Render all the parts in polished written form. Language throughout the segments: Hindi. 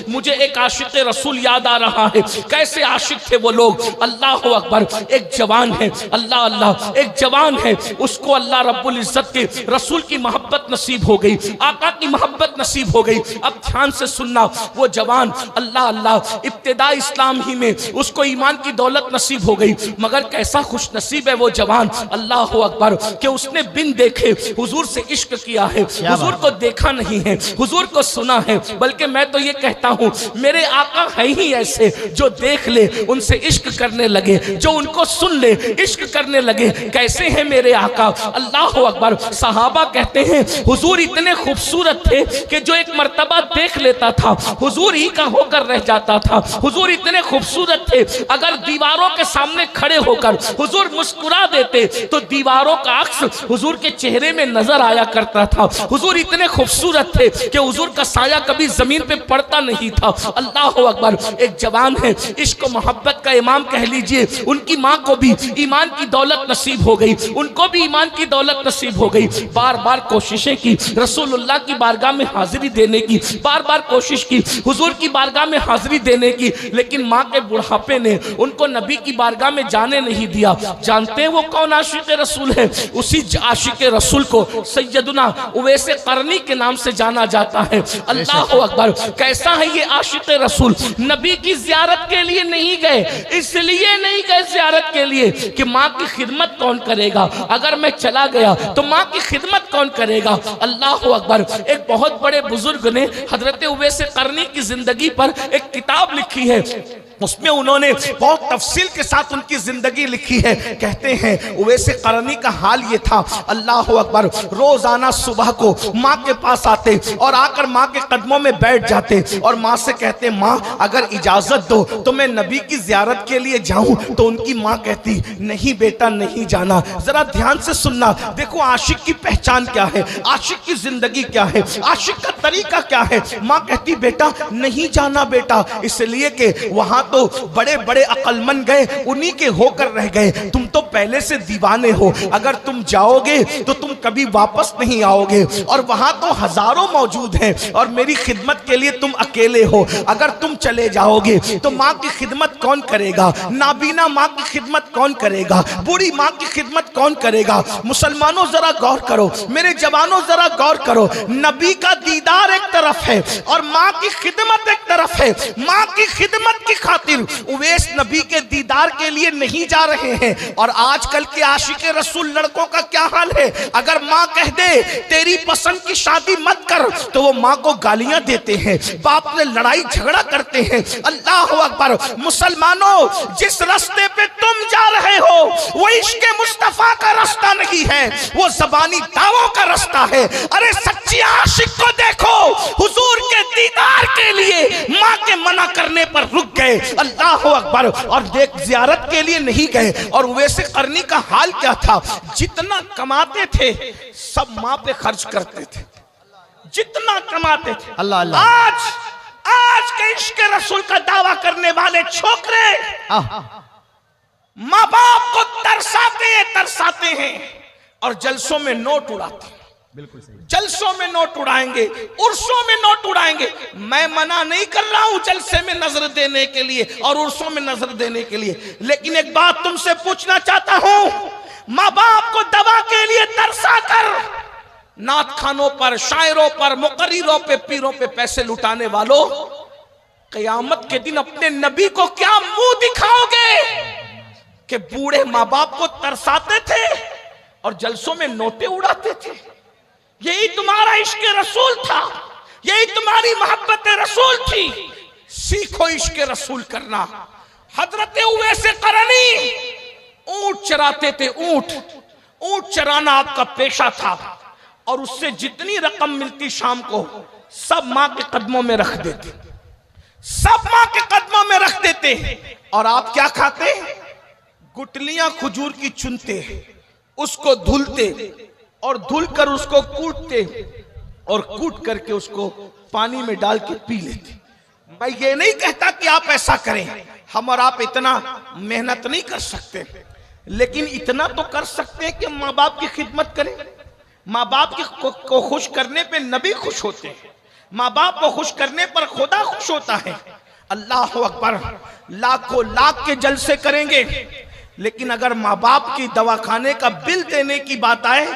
मुझे एक आशिक रसूल याद आ रहा है। कैसे आशिक थे वो लोग, अल्लाह अकबर। एक जवान है, अल्लाह अल्लाह, एक जवान है, उसको अल्लाह रब्बुल इज्जत के रसूल की मोहब्बत नसीब हो गई, आका की मोहब्बत नसीब हो गई। अब ध्यान से सुनना, वो जवान अल्लाह अल्लाह इब्तिदा इस्लाम ही में उसको ईमान की दौलत नसीब हो गई, मगर कैसा खुश नसीब है वो जवान, अल्लाह अकबर, कि उसने बिन देखे हुजूर से इश्क किया है। हुजूर को देखा नहीं है, हुजूर को सुना है, बल्कि मैं तो ये कहता हूँ मेरे आका है ही ऐसे, जो देख ले उनसे इश्क करने लगे, जो उनको सुन ले इश्क करने लगे। कैसे हैं मेरे आका, अल्लाह अकबर। सहाबा कहते हैं हुजूर इतने खूबसूरत थे कि जो एक मर्तबा देख लेता था हुजूर ही का होकर रह जाता था। हुजूर इतने खूबसूरत थे, अगर दीवारों के सामने खड़े होकर हुजूर मुस्कुरा देते तो दीवारों का अक्स हुजूर के चेहरे में नजर आया करता था। हुजूर इतने खूबसूरत थे कि हुजूर का साया कभी जमीन पे पड़ता नहीं था। अल्लाह अकबर। एक जवान है, इश्क मोहब्बत का इमाम कह लीजिए, उनकी माँ को भी ईमान की दौलत नसीब हो गई, उनको भी ईमान की दौलत नसीब हो गई। बार बार कोशिशें की रसूलुल्लाह की बारगाह में हाजिरी देने की, बार बार कोशिश की हुजूर की बारगाह में हाजिरी देने की, लेकिन माँ के बुढ़ापे ने उनको नबी की बारगाह में जाने नहीं दिया। जानते हैं वो कौन आशिक रसूल है? उसी आशिक रसूल को सैयदना उवैस करनी के नाम से जाना जाता है। अल्लाह अकबर। कैसा है ये आशिक रसूल? नबी की ज़ियारत के लिए नहीं गए, इसलिए नहीं गए ज़ियारत के लिए कि माँ की खिदमत कौन करेगा, अगर मैं चला गया तो माँ की खिदमत कौन करेगा। अल्लाह अकबर। एक बहुत बड़े बुजुर्ग ने हजरत उवैस करनी की जिंदगी पर एक किताब लिखी है, उसमें उन्होंने बहुत तफसील के साथ उनकी जिंदगी लिखी है। कहते हैं उवैस करनी का हाल ये था, अल्लाह अकबर, रोजाना सुबह को माँ के पास आते और आकर माँ के कदमों में बैठ जाते और माँ से कहते माँ अगर इजाजत दो तो मैं नबी की जियारत के लिए जाऊं। तो उनकी माँ कहती नहीं बेटा नहीं जाना। जरा ध्यान से सुनना, देखो आशिक की पहचान क्या है, आशिक की जिंदगी क्या है, आशिक का तरीका क्या है। माँ कहती बेटा नहीं जाना बेटा, इसलिए कि वहां तो बड़े बड़े अक्लमंद गए, उन्हीं के होकर रह गए, तुम तो पहले से दीवाने हो, अगर तुम जाओगे तो तुम कभी वापस नहीं आओगे, और वहां तो हजारों मौजूद हैं और मेरी खिदमत के लिए तुम अकेले हो, अगर तुम चले जाओगे तो माँ की खिदमत कौन करेगा, नाबीना माँ की खिदमत कौन करेगा, बूढ़ी माँ की खिदमत कौन करेगा। मुसलमानों जरा गौर करो, मेरे जवानों जरा गौर करो, नबी का दीदार एक तरफ है और माँ की खिदमत एक तरफ है। माँ की खिदमत की खातिर उवैस नबी के दीदार के लिए नहीं जा रहे हैं। और आजकल के आशिक रसूल लड़कों का क्या हाल है, अगर माँ कह दे तेरी पसंद की शादी मत कर तो वो माँ को गालियां देते हैं, बाप ने लड़ाई झगड़ा करते हैं। अल्लाह अकबर। मुसलमानों जिस रास्ते पे तुम जा रहे हो वो इश्क मुस्तफा का रास्ता नहीं है, वो ज़बानी दावों का रास्ता है। अरे सच्ची आशिक को देखो, हुजूर के दीदार के लिए माँ के मना करने पर रुक गए। अल्लाह अकबर। और देख जियारत के लिए नहीं गए। और उवैस करनी का हाल क्या था, जितना कमाते थे सब माँ पे खर्च करते थे, जितना कमाते थे। अल्लाह अल्लाह। आज के इश्क रसूल का दावा करने वाले छोकरे माँ बाप को तरसाते हैं और जलसों में नोट उड़ाते हैं। बिल्कुल सही। जलसों में नोट उड़ाएंगे, उर्सों में नोट उड़ाएंगे। मैं मना नहीं कर रहा हूं जलसे में नजर देने के लिए और उर्सों में नजर देने के लिए, लेकिन एक बात तुमसे पूछना चाहता हूं, माँ बाप को दवा के लिए तरसा कर नात खानों पर, शायरों पर, मुकर्रिरों पे, पीरों पे पैसे लुटाने वालों, कयामत के दिन अपने नबी को क्या मुंह दिखाओगे कि बूढ़े माँ बाप को तरसाते थे और जलसों में नोटे उड़ाते थे। यही तुम्हारा इश्क रसूल था, यही तुम्हारी मोहब्बत रसूल थी। सीखो इश्क रसूल करना। हजरत उवैस करनी ऊंट चराते थे, ऊंट चराना आपका पेशा था और उससे जितनी रकम मिलती शाम को सब माँ के कदमों में रख देते, सब माँ के कदमों में रख देते। और आप क्या खाते? गुटलियां खजूर की चुनते, उसको धुलते और धुलकर उसको कूटते और कूट करके उसको पानी में डाल के पी लेते। मैं ये नहीं कहता कि आप ऐसा करें, हम और आप इतना मेहनत नहीं कर सकते, लेकिन इतना तो कर सकते हैं कि माँ बाप की खिदमत करें। माँ बाप को खुश करने पे नबी खुश होते हैं, माँ बाप को खुश करने पर खुदा खुश होता है। अल्लाह अकबर, लाखों लाख के जलसे करेंगे, लेकिन अगर माँ बाप की दवाखाने का बिल देने की बात आए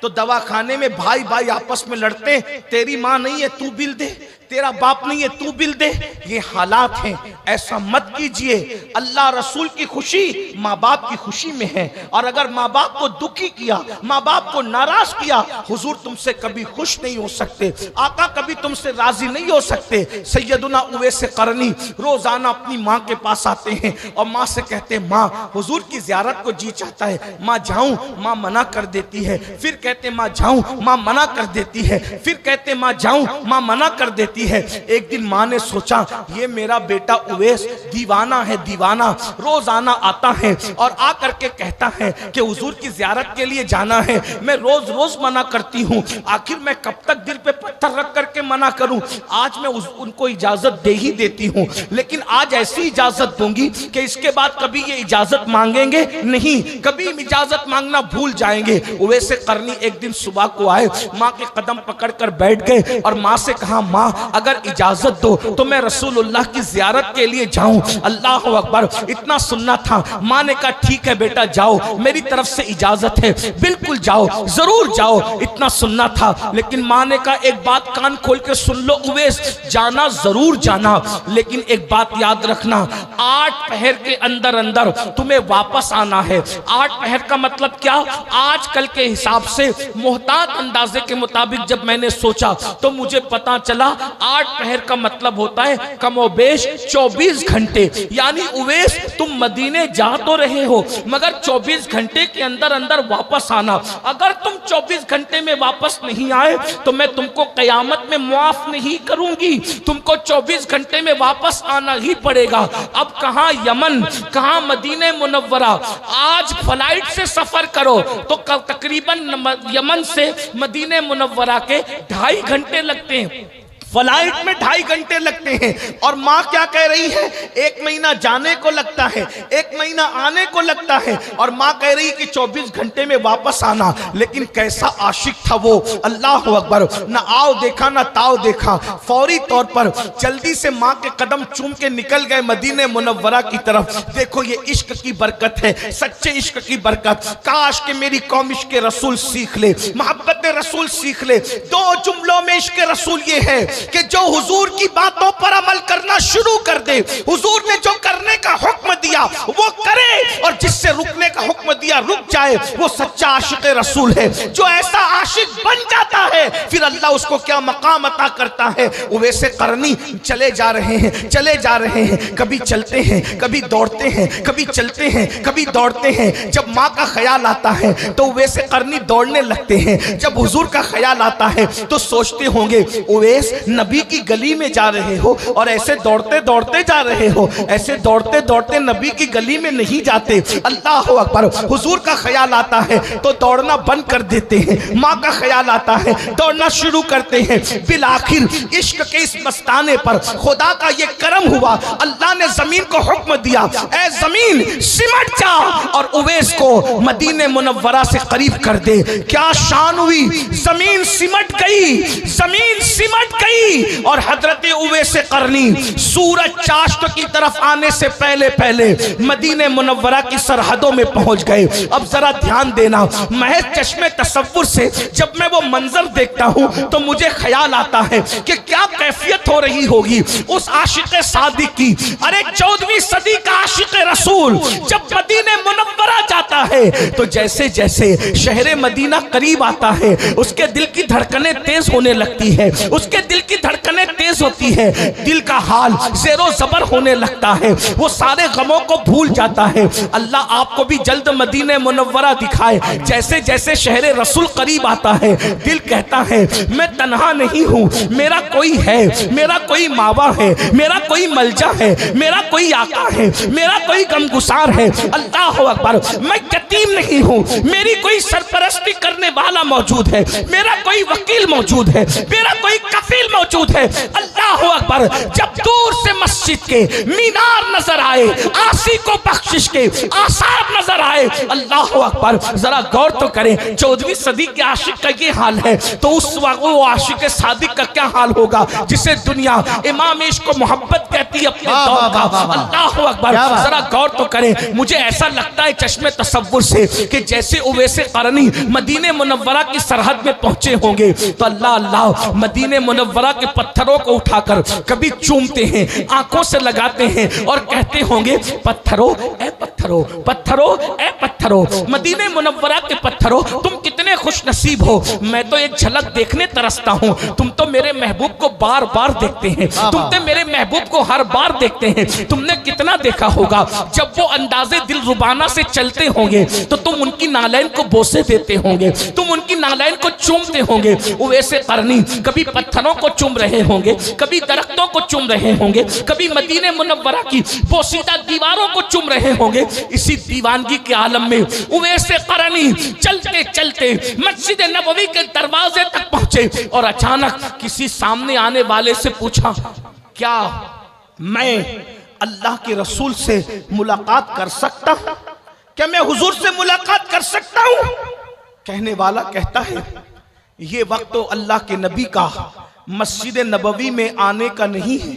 तो दवाखाने में भाई भाई आपस में लड़ते हैं, तेरी माँ नहीं है तू बिल दे, तेरा बाप नहीं है तू बिल दे। ये हालात हैं, ऐसा मत कीजिए। अल्लाह रसूल की खुशी माँ बाप की खुशी में है, और अगर माँ बाप को दुखी किया, माँ बाप को नाराज किया, हुजूर तुमसे कभी खुश नहीं हो सकते, आका कभी तुमसे राजी नहीं हो सकते। सैयदुना उवैस करनी रोजाना अपनी माँ के पास आते हैं और माँ से कहते हैं माँ हुजूर की ज़ियारत को जी चाहता है, माँ जाऊं, माँ मना कर देती है, फिर कहते माँ जाऊं, माँ मना कर देती है, फिर कहते माँ जाऊं, माँ मना कर देती है। एक दिन माँ ने सोचा ये मेरा बेटा उवैस दीवाना है, दीवाना, रोजाना आता है और आकर के कहता है कि हुजूर की ज़ियारत के लिए जाना है, मैं रोज रोज मना करती हूँ, आखिर मैं कब तक दिल पे पत्थर रख करके मना करूं। आज मैं उनको इजाजत दे ही देती हूँ, लेकिन आज ऐसी इजाजत दूंगी कि इसके बाद कभी ये इजाजत मांगेंगे नहीं, कभी इजाजत मांगना भूल जाएंगे। उवैस करनी एक दिन सुबह को आए, माँ के कदम पकड़ कर बैठ गए और माँ से कहा माँ अगर इजाजत दो तो मैं रसूलुल्लाह की ज़ियारत के लिए जाऊं। अल्लाह अकबर, इतना सुनना था। माँ ने कहा ठीक है बेटा जाओ, मेरी तरफ से इजाजत है, बिल्कुल जाओ, जरूर जाओ, इतना सुनना था। लेकिन माँ ने कहा एक बात कान खोल के सुन लो उवैस, जाना जरूर जाना, लेकिन एक बात याद रखना, 8 पहर के अंदर अंदर तुम्हें वापस आना है। 8 पहर का मतलब क्या? आजकल के हिसाब से मोहतात अंदाजे के मुताबिक जब मैंने सोचा तो मुझे पता चला 8 पहर का मतलब होता है कमोबेश 24 घंटे। यानी उवैस तुम मदीने जा तो रहे हो मगर 24 घंटे के अंदर अंदर वापस आना। अगर तुम 24 घंटे में वापस नहीं आए तो मैं तुमको कयामत में मुआफ नहीं करूंगी, तुमको 24 घंटे में वापस आना ही पड़ेगा। अब कहां यमन, कहां मदीने मुनव्वरा। आज फ्लाइट से सफर करो तो तकरीबन यमन से मदीने मुनव्वरा के 2.5 घंटे लगते हैं, फ्लाइट में 2.5 घंटे लगते हैं। और माँ क्या कह रही है, 1 महीना जाने को लगता है, 1 महीना आने को लगता है, और माँ कह रही कि 24 घंटे में वापस आना। लेकिन कैसा आशिक था वो, अल्लाह अकबर, ना आओ देखा ना ताओ देखा, फौरी तौर पर जल्दी से माँ के कदम चूम के निकल गए मदीने मुनव्वरा की तरफ। देखो ये इश्क की बरकत है, सच्चे इश्क की बरकत। काश के मेरी कौम इश्क रसूल सीख ले, मोहब्बत रसूल सीख ले। 2 जुमलों में इश्क रसूल ये है कि जो हुजूर की बातों पर अमल करना शुरू कर दे, हुजूर ने जो करने का हुक्म दिया वो करे, और जिससे रुकने का हुक्म दिया रुक जाए, वो सच्चा आशिक रसूल है। जो ऐसा आशिक बन जाता है फिर अल्लाह उसको क्या मकाम अता करता है। उवैस करनी चले जा रहे हैं, चले जा रहे हैं, कभी चलते हैं, कभी दौड़ते हैं, कभी चलते हैं, कभी दौड़ते हैं। जब माँ का ख्याल आता है तो उवैस करनी दौड़ने लगते हैं, जब हुजूर का ख्याल आता है तो सोचते होंगे उवैस नबी की गली में जा रहे हो और ऐसे दौड़ते दौड़ते जा रहे हो, ऐसे दौड़ते दौड़ते नबी की गली में नहीं जाते। अल्लाह अकबर, हुजूर का ख्याल आता है तो दौड़ना बंद कर देते हैं, माँ का ख्याल आता है दौड़ना शुरू करते हैं। बिल आखिर इश्क के इस मस्ताने पर खुदा का ये करम हुआ, अल्लाह ने जमीन को हुक्म दिया, ऐ जमीन सिमट जा और उवैस को मदीने मुनव्वरा से करीब कर दे। क्या शान हुई, जमीन सिमट गई, जमीन सिमट गई। और हजरत उवैस करनी सूरज चाश्त की तरफ आने से पहले पहले मदीने मुनव्वरा की सरहदों में पहुंच गए। अब जरा ध्यान देना, महज चश्मे तसव्वुर से जब मैं वो मंजर देखता हूं तो मुझे ख्याल आता है कि क्या कैफियत हो रही होगी उस आशिक सादिक की। अरे 14वीं सदी का आशिक रसूल जब मदीने मुनव्वरा जाता है तो जैसे जैसे शहर मदीना करीब आता है उसके दिल की धड़कनें तेज होने लगती है, उसके दिल की धड़कनें तेज होती है, दिल का हाल ज़ेरो ज़बर होने लगता है, वो सारे गमों को भूल जाता है। अल्लाह आपको भी जल्द मदीने मुनव्वरा दिखाए। जैसे जैसे शहर रसूल करीब आता है दिल कहता है मैं तन्हा नहीं हूँ, मेरा कोई है, मेरा कोई मावा है, मेरा कोई मलजा है, मेरा कोई आका है, मेरा कोई गमगुसार है। अल्लाह अकबर, मैं यतीम नहीं हूँ, मेरी कोई सरपरस्ती करने वाला मौजूद है, मेरा कोई वकील मौजूद है, मेरा कोई कफील मौजूद है। अल्लाह अकबर, जब दूर से मस्जिद के मीनार नजर आए, आसी को बख्शिश के आसार नजर आए। अल्लाह अकबर, जरा गौर तो करें, 14वीं सदी के आशिक का ये हाल है तो उस वक्त वो आशिक सादिक का क्या हाल होगा जिसे दुनिया इमाम इश्क को मोहब्बत कहती है अपने दौर का। अल्लाह अकबर, जरा गौर तो करें। मुझे ऐसा लगता है चश्मे तसव्वुर से कि जैसे उवैसे करनी मदीने मुनव्वरा की सरहद में पहुंचे होंगे तो अल्लाह अल्लाह मदीने मुनव्वरा के पत्थरों को उठाकर कभी चूमते हैं, आंखों से लगाते हैं और कहते होंगे पत्थरों ए पत्थरों, पत्थरों ए पत्थरों, मदीने मुनव्वरा के पत्थरों तुम कितने खुश नसीब हो। मैं तो एक झलक देखने तरसता हूँ, तुम तो मेरे महबूब को बार बार देखते हैं, तुम तो मेरे महबूब को हर बार देखते हैं। तुमने कितना देखा होगा जब वो अंदाजे दिल रुबाना से चलते होंगे तो तुम उनकी नालैन को बोसे देते होंगे, तुम उनकी नालैन को चूमते होंगे। वैसे करनी कभी पत्थरों को चूम रहे होंगे, कभी दरख्तों को चूम रहे होंगे, कभी मदीने मुनव्वरा की पोशीदा दीवारों को चूम रहे होंगे। इसी दीवानगी के आलम में वैसे करनी चलते चलते मस्जिद नबवी के दरवाजे तक पहुंचे और अचानक किसी सामने आने वाले से पूछा, क्या मैं अल्लाह के रसूल से मुलाकात कर सकता हूं? क्या मैं हुजूर से मुलाकात कर सकता हूं? कहने वाला कहता है, ये वक्त तो अल्लाह के नबी का मस्जिद नबवी में आने का नहीं है।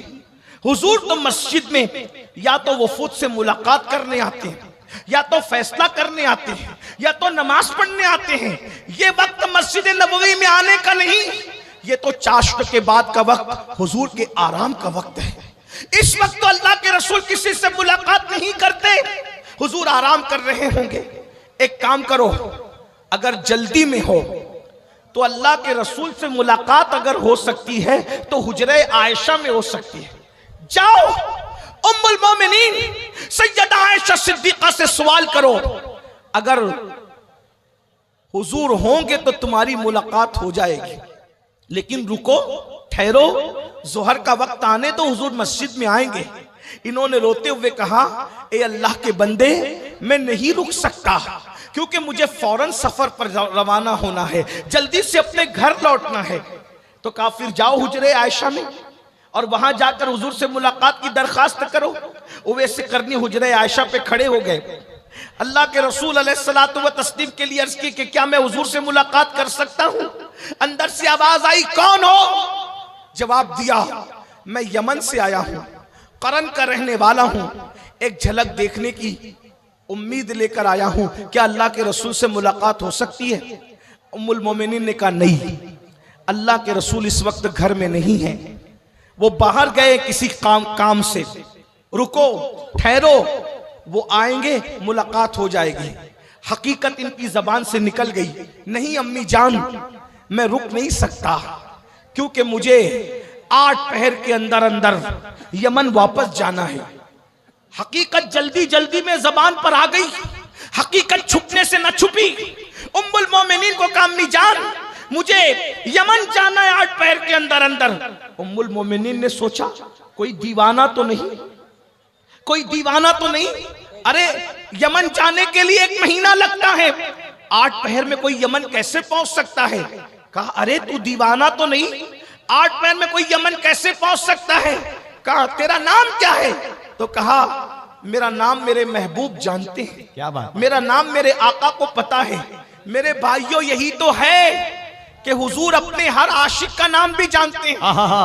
हुजूर तो मस्जिद में या तो वफूद से मुलाकात करने आते हैं, या तो फैसला करने आते हैं, या तो नमाज पढ़ने आते हैं। ये वक्त मस्जिद नबवी में आने का नहीं, ये तो चाश्त के बाद का वक्त हुजूर के आराम का वक्त है। इस वक्त तो अल्लाह के रसूल किसी से मुलाकात नहीं करते, हुजूर आराम कर रहे होंगे। एक काम करो, अगर जल्दी में हो तो अल्लाह के रसूल से मुलाकात अगर हो सकती है तो हुजरे आयशा में हो सकती है। जाओ उम्मुल मोमिनीन सैयदा आयशा सिद्दीका से सवाल करो, अगर हुजूर होंगे तो तुम्हारी मुलाकात हो जाएगी। लेकिन रुको, ठहरो, जोहर का वक्त आने तो हुजूर मस्जिद में आएंगे। इन्होंने रोते हुए कहा, ए अल्लाह के बंदे, मैं नहीं रुक सकता क्योंकि मुझे फौरन सफर पर रवाना होना है, जल्दी से अपने घर लौटना है। तो कहा फिर जाओ हुजरे आयशा में और वहां जाकर हुजूर से मुलाकात की दरखास्त करो। वैसे करनी हुजरे आयशा पे खड़े हो गए। अल्लाह के रसूल अलैहिस्सलातु व तस्लीम के लिए अर्ज की कि क्या मैं हुजूर से मुलाकात कर सकता हूं? अंदर से आवाज आई, कौन हो? जवाब दिया, मैं यमन से आया हूं, करन का रहने वाला हूं, एक झलक देखने की उम्मीद लेकर आया हूं, क्या अल्लाह के रसूल से मुलाकात हो सकती है? उम्मुल मोमिनीन ने कहा, नहीं, अल्लाह के रसूल इस वक्त घर में नहीं है, वो बाहर गए किसी काम से। रुको, ठहरो, वो आएंगे, मुलाकात हो जाएगी। हकीकत इनकी जबान से निकल गई, नहीं अम्मी जान, मैं रुक नहीं सकता क्योंकि मुझे 8 पहर के अंदर अंदर यमन वापस जाना है। हकीकत जल्दी जल्दी में जबान पर आ गई, हकीकत छुपने से न छुपी। उम्मुल मोमिनीन को कहा, अम्मी जान, मुझे यमन जाना है 8 पहर के अंदर अंदर। उम्मुल मोमिनीन ने सोचा, कोई दीवाना तो नहीं, कोई दीवाना तो नहीं? अरे यमन जाने के लिए 1 महीना लगता है, 8 पहर में कोई यमन कैसे पहुंच सकता है? कहा, अरे तू दीवाना तो नहीं, 8 पहर में कोई यमन कैसे पहुंच सकता है? कहा, तेरा नाम क्या है? तो कहा, मेरा नाम मेरे महबूब जानते हैं। क्या बात? मेरा नाम मेरे आका को पता है। मेरे भाइयों, यही तो है कि हुजूर अपने हर आशिक का नाम भी जानते हैं।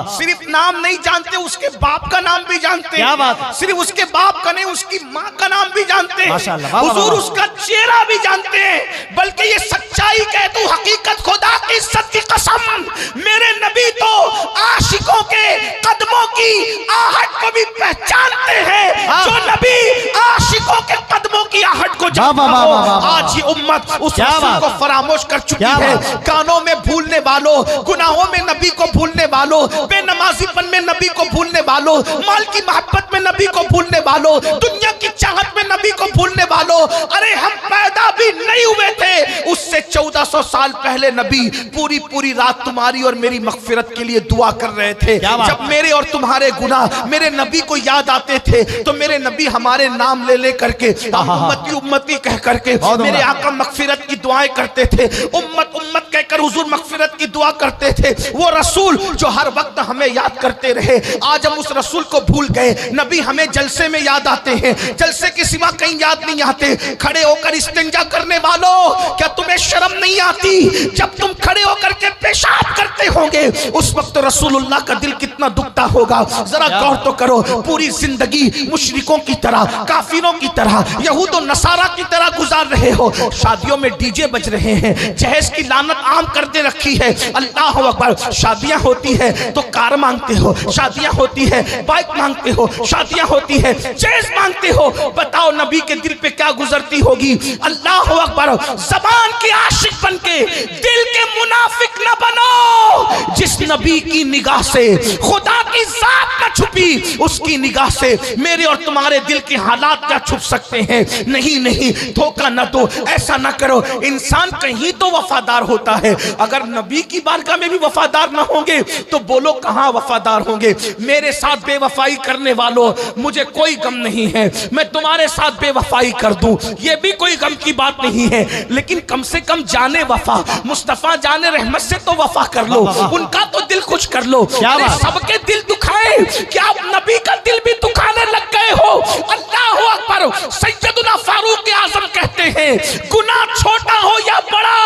सिर्फ नाम नहीं जानते, उसके बाप का नाम भी जानते हैं। क्या बात? सिर्फ उसके बाप का नहीं, उसकी माँ का नाम भी जानते हैं। हुजूर उसका चेहरा भी जानते हैं। बल्कि ये सच्चाई कह दूं, हकीकत, खुदा की इज्जत की कसम, मेरे नबी तो आशिकों के कदमों की आहट को भी पहचानते हैं। जो नबी आशिकों के कदमों की आहट को जानता हो, आज ये उम्मत उस रसूल को फरामोश कर चुकी है। कानों में भूलने वालों, गुनाहों में नबी को भूलने वालों, बेनमाजीपन में नबी को भूलने वालों, माल की मोहब्बत में नबी को भूलने वालों, दुनिया की चाहत में नबी को भूलने वालों। अरे हम पैदा भी नहीं हुए थे, उससे 1400 साल पहले नबी पूरी पूरी रात तुम्हारी और मेरी मगफिरत के लिए दुआ कर रहे थे। जब मेरे और तुम्हारे गुनाह मेरे नबी को याद आते थे तो मेरे नबी हमारे नाम ले ले करके उम्मती उम्मती कह करके मेरे आका मगफिरत की दुआएं करते थे। उम्मत उम्मत कहकर हुजूर मगफिरत की दुआ करते थे, वो रसूल जो हर वक्त हमें याद करते रहे। आज हम उस रसूल को भूल गए। नबी हमें जलसे में याद आते हैं, जलसे के सिवा कहीं याद नहीं आते। खड़े होकर इस्तिंजा करने वालों, क्या तुम्हें शर्म नहीं आती? जब तुम खड़े होकर के पेशाब करते होंगे उस वक्त रसूलुल्लाह का दिल कितना दुखता होगा। जरा गौर तो करो। पूरी जिंदगी मुशरिकों की तरह, काफिरों की तरह, यहूद और नसारा की तरह गुजार रहे हो। शादियों में डीजे बज रहे हैं, जहेज की लानत आम कर दे रखी है। अल्लाह अकबर। शादियां होती है तो कार मांगते हो, शादियां होती है बाइक मांगते हो, शादियां होती है जहेज मांगते हो। बताओ नबी के दिल पे क्या गुजरती होगी। अल्लाह अकबर। जबान के आशिक बन के दिल के मुनाफिक न बनो। जिस नबी की निगाह से खुदा की जात न छुपी, उसकी निगाह से मेरे और तुम्हारे दिल के हालात क्या छुप सकते हैं? नहीं नहीं, धोखा न दो, ऐसा न करो। इंसान कहीं तो वफादार होता है। अगर नबी की बारगाह में भी वफादार न होंगे तो बोलो कहां वफादार होंगे? मेरे साथ बेवफाई करने वालों, मुझे कोई गम नहीं है, मैं तुम्हारे साथ बेवफाई कर दूं, ये भी कोई गम की बात नहीं है। लेकिन कम से कम जाने वफा, मुस्तफा जाने रहमत से तो वफा कर लो, उनका तो दिल कुछ कर लो। सबके दिल दुखाए, क्या आप नबी का दिल भी दुखाने लग गए हो? अल्लाह अकबर। सैयदुना फारूक आजम कहते हैं, गुनाह छोटा हो या बड़ा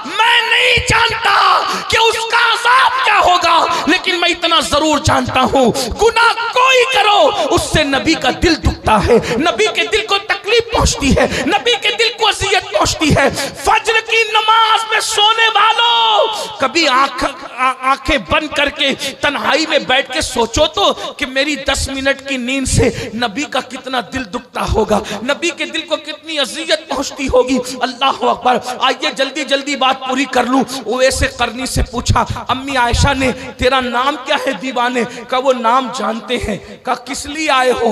मैं नहीं जानता कि उसका अज़ाब क्या होगा, लेकिन मैं इतना जरूर जानता हूं, गुनाह कोई करो उससे नबी का दिल दुखता है, नबी के दिल को तकलीफ पहुंचती है, नबी के दिल को अज़ियत पहुंचती है। फज्र की नमाज में सोने वालों, कभी आंखें बंद करके तन्हाई में बैठ के सोचो तो कि मेरी 10 मिनट की नींद से नबी का कितना दिल दुखता होगा, नबी के दिल को कितनी अज़ियत पहुंचती होगी। अल्लाह अकबर। आइए जल्दी जल्दी बात पूरी कर लूं। वैसे करनी से पूछा, अम्मी आयशा ने, तेरा नाम क्या है दीवाने का? वो नाम जानते हैं। का किस लिए आए हो?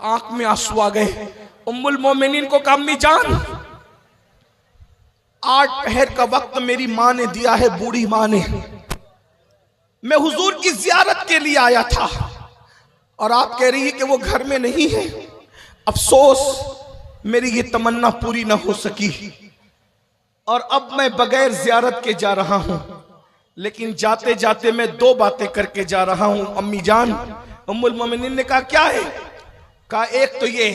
आंख में आंसू आ गए। उम्मुल मोमिनीन को कहा, अम्मी जान, 8 पहर का वक्त मेरी माँ ने दिया है, बूढ़ी माँ ने। मैं हुजूर की जियारत के लिए आया था और आप कह रही है कि वो घर में नहीं है। अफसोस, मेरी ये तमन्ना पूरी ना हो सकी और अब मैं बगैर जियारत के जा रहा हूं। लेकिन जाते जाते मैं 2 बातें करके जा रहा हूं अम्मी जान। उम्मुल मोमिनीन ने कहा, क्या है? कहा, एक तो ये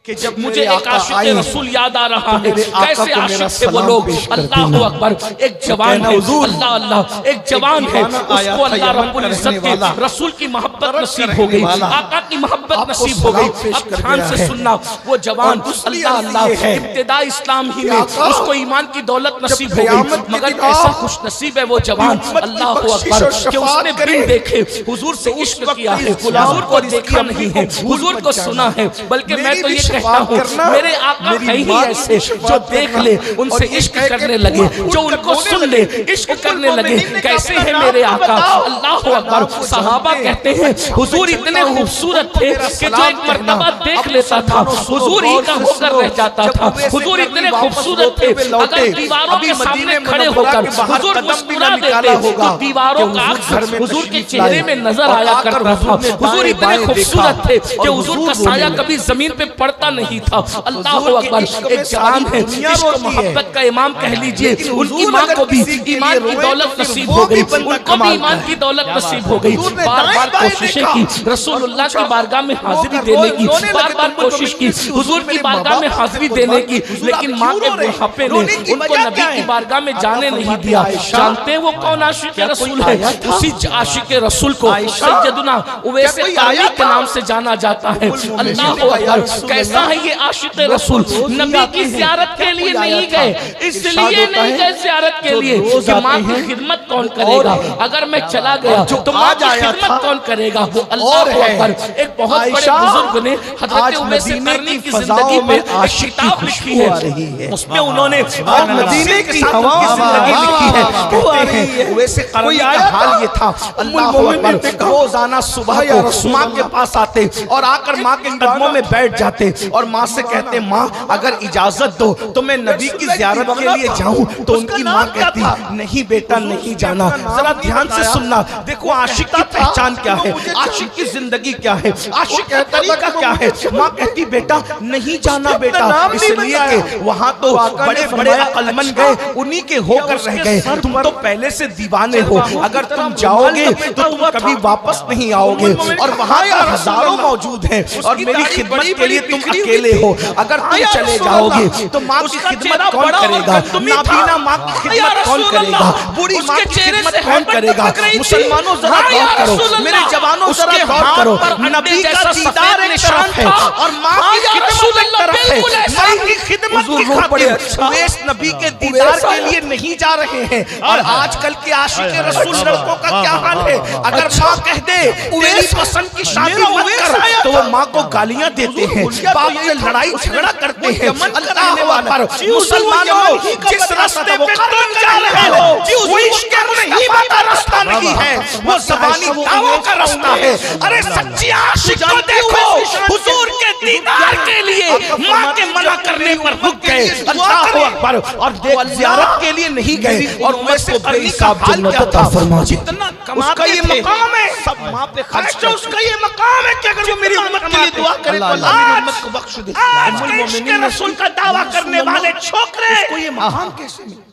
कि जब मुझे एक आशिक़े रसूल याद आ रहा है। कैसे आशिक़ थे वो लोग। अल्लाह अकबर। एक जवान है, अल्लाह अल्लाह, एक जवान है, उसको अल्लाह रब्बुल इज्जत के रसूल की मोहब्बत नसीब हो गई, आका की मोहब्बत नसीब हो गई। अब ध्यान से सुनना, वो जवान अल्लाह अल्लाह, इब्तिदा इस्लाम ही में उसको ईमान की दौलत नसीब हो गई, मगर ऐसा खुश नसीब है वो जवान, अल्लाह अकबर, कि उसने बिन देखे हुजूर से इश्क किया है, हुजूर को देखा नहीं है, हुजूर को सुना है, बल्कि मैं तो ये कहता हूँ, मेरे आका है ही ऐसे जो देख ले उनसे इश्क करने लगे, जो उनको सुन ले इश्क करने लगे। कैसे है मेरे आका? अल्लाह अकबर। सहाबा कहते हैं हुजूर इतने खूबसूरत थे कि जो एक मर्तबा देख लेता था हुजूर ही का होकर रह जाता था। हुजूर इतने खूबसूरत थे, अगर दीवारों के सामने खड़े होकर हुजूर मुस्कुरा देते तो दीवारों का अक्स हुजूर के चेहरे में नजर आया करता था। हुजूर इतने खूबसूरत थे कि हुजूर का साया कभी जमीन पे पड़ता नहीं था। अल्लाह अकबर। एक जवान है, इश्क मोहब्बत का इमाम कह लीजिए, उनकी माँ को भी ईमान की दौलत नसीब हो गई, उनको भी ईमान की दौलत नसीब हो गई। बार बार कोशिशें की रसूलुल्लाह की बारगाह में हाजिरी देने की, बार बार कोशिश की हुजूर की बारगाह में हाजिरी देने की, लेकिन माँ के बुढ़ापे ने उनको नबी की बारगाह में जाने नहीं दिया। जानते हैं वो कौन आशिक रसूल है? उसी आशिक रसूल को सैयदुना उवैस कर्नी के नाम से जाना जाता है। अल्लाह अकबर। कैसा है ये आशिक रसूल? नबी की ज़ियारत के लिए नहीं गए, इसलिए नहीं गए ज़ियारत के लिए कि माँ की खिदमत कौन करेगा? अगर मैं चला गया तो माँ की खिदमत कौन करेगा? अल्लाह अकबर। एक बहुत बड़े बुजुर्ग ने हज़रत उवैस कर्नी की जिंदगी में एक किताब लिखी है, उसमें उन्होंने मदीने की जिंदगी लिखी है। कहते हैं उवैस कर्नी का हाल ये था, अल्लाह अकबर, रोजाना सुबह को माँ के पास आते और आकर माँ के कदमों में बैठ जाते और माँ से कहते माँ अगर इजाजत दो तो मैं नबी की ज़ियारत के लिए जाऊं। तो उनकी माँ कहती नहीं बेटा नहीं जाना। जरा ध्यान से सुनना, देखो आशिक की पहचान क्या है, आशिक की जिंदगी क्या है, आशिक का तरीका क्या है। माँ कहती बेटा नहीं जाना बेटा, इसलिए कि वहां तो बड़े बड़े अक्लमंद गए, उन्हीं के होकर रह गए। तुम तो पहले से दीवाने हो, अगर तुम जाओगे तो तुम कभी वापस नहीं आओगे। और वहां हजारों मौजूद हैं और मेरी खिदमत के लिए तुम अकेले हो। अगर तुम चले जाओगे तो माँ की खिदमत कौन करेगा, नाबीना माँ की खिदमत कौन करेगा, बूढ़ी माँ की खिदमत कौन करेगा। मुसलमानों जरा गौर करो, मेरे जवानों जरा गौर करो, नबी का दीदार एक तरफ है और माँ की खिदमत एक तरफ है। माँ की खिदमत की खातिर उवैस नबी के दीदार के लिए नहीं जा रहे हैं। और आजकल के आशिक रसूल लड़कों का क्या हाल है, अगर माँ कह दे तेरी पसंद की शादी मत कर तो वो माँ को गालियां देते हैं, बाप से लड़ाई झगड़ा करते हैं। अल्लाह अकबर, मुसलमानों जिस रास्ते पे तुम जा रहे हो वो इश्क़ मुस्तफा का रास्ता नहीं है, वो ज़बानी दावों का रास्ता है। अरे सच्ची आशिक को देखो, हुजूर के दीदार के लिए माँ के मना करने पर रुक गए। अल्लाह अकबर, और देख ज़ियारत के लिए नहीं गए। और वैसे बेहिसाब जन्नत अता फरमा, जितना उसका ये मकाम है सब माँ पे खर्च कर, उसका ये मकाम है कि अगर वो मेरी उम्मत के लिए दुआ करे तो अल्लाह मेरी उम्मत को बख्श दे। आज के रसूल का दावा करने वाले छोकरे इसको ये मकाम कैसे मिला,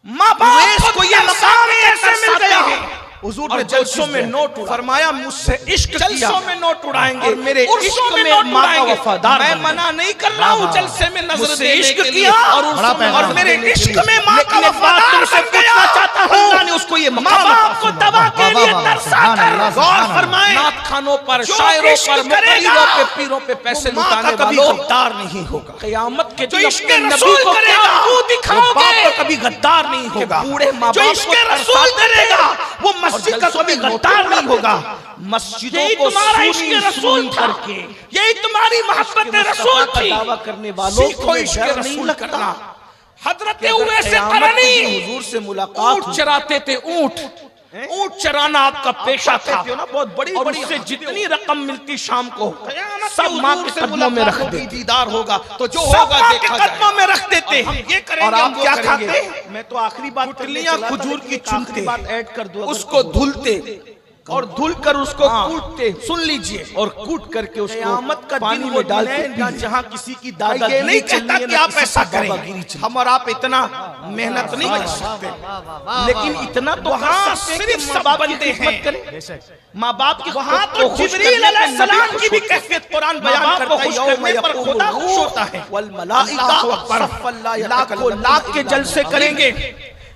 माँ बाप को ये मकाम कैसे मिल गया है। हुजूर ने जलसों में नोट फरमाया मुझसे इश्क किया, जलसों में नोट उड़ाएंगे और मेरे इश्क में माँ का वफादार। मैं मना नहीं कर रहा हूँ, जलसे में नजर से इश्क किया और मेरे इश्क में माँ का वफादार बन गया चाहता हूँ। अल्लाह ने उसको ये माँ बाप को दवा के लिए तरसाकर गौर फरमाए। नात खानों पर, शायरों पर, मुक़र्रिरों पे, पीरों पे पैसे लुटाने वालों गद्दार नहीं होगा। क़यामत के दिन अपने नबी को क्या मुँह दिखाओगे, कभी गद्दार नहीं होगा। बूढ़े माँ बाप को रसूल करेगा वो मस्जिद का कभी गद्दार नहीं होगा। मस्जिदों को सुनी रसूल करके यही तुम्हारी मोहब्बत रसूल थी। दावा करने वालों को इश्क़ रसूल करना। हजरत उवैस क़रनी हुजूर से मुलाकात, ऊंट चराते थे, ऊंट चराना आपका पेशा था। बहुत बड़ी और उससे जितनी रकम मिलती शाम को सब माँ के कदमों में रख देते। दीदार होगा तो जो होगा देखा जाएगा, कदमों में रख देते हैं। और आप क्या खाते, मैं तो आखिरी बात, गुठलियां खजूर की चुनते, बात ऐड कर दो, उसको धुलते और धुल कर उसको कूटते, सुन लीजिए, और कूट करके उसको क़यामत का पानी में डालते। जहाँ किसी की दादागिरी नहीं कहता कि आप ऐसा करें, हम और आप इतना मेहनत नहीं कर सकते, लेकिन इतना तो हाँ सिर्फ सब बनते हैं। माँ बाप की वहाँ तो जिब्रील अलैहिस्सलाम की भी कैफियत कुरान बयान करता है, यौम पर खुदा खुश होता है, वल मलाइका लाखों लाख के जलसे करेंगे।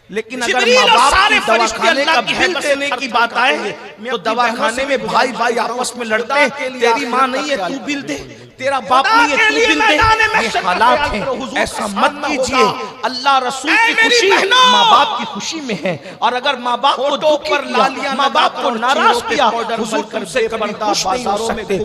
लेकिन अगर माँ बाप की दवाखाने का बिल देने की बात आए तो दवाखाने में भाई भाई आपस में लड़ते हैं, तेरी माँ नहीं है तू बिल दे, तेरा बाप नहीं है तू बिल दे। ये हालात हैं, ऐसा मत कीजिए। अल्लाह रसूल की खुशी माँ बाप की खुशी में है, और अगर माँ बाप को दुख पर ला लिया, माँ बाप को नाराज किया, हुजूर तुमसे कभी खुश नहीं हो सकते।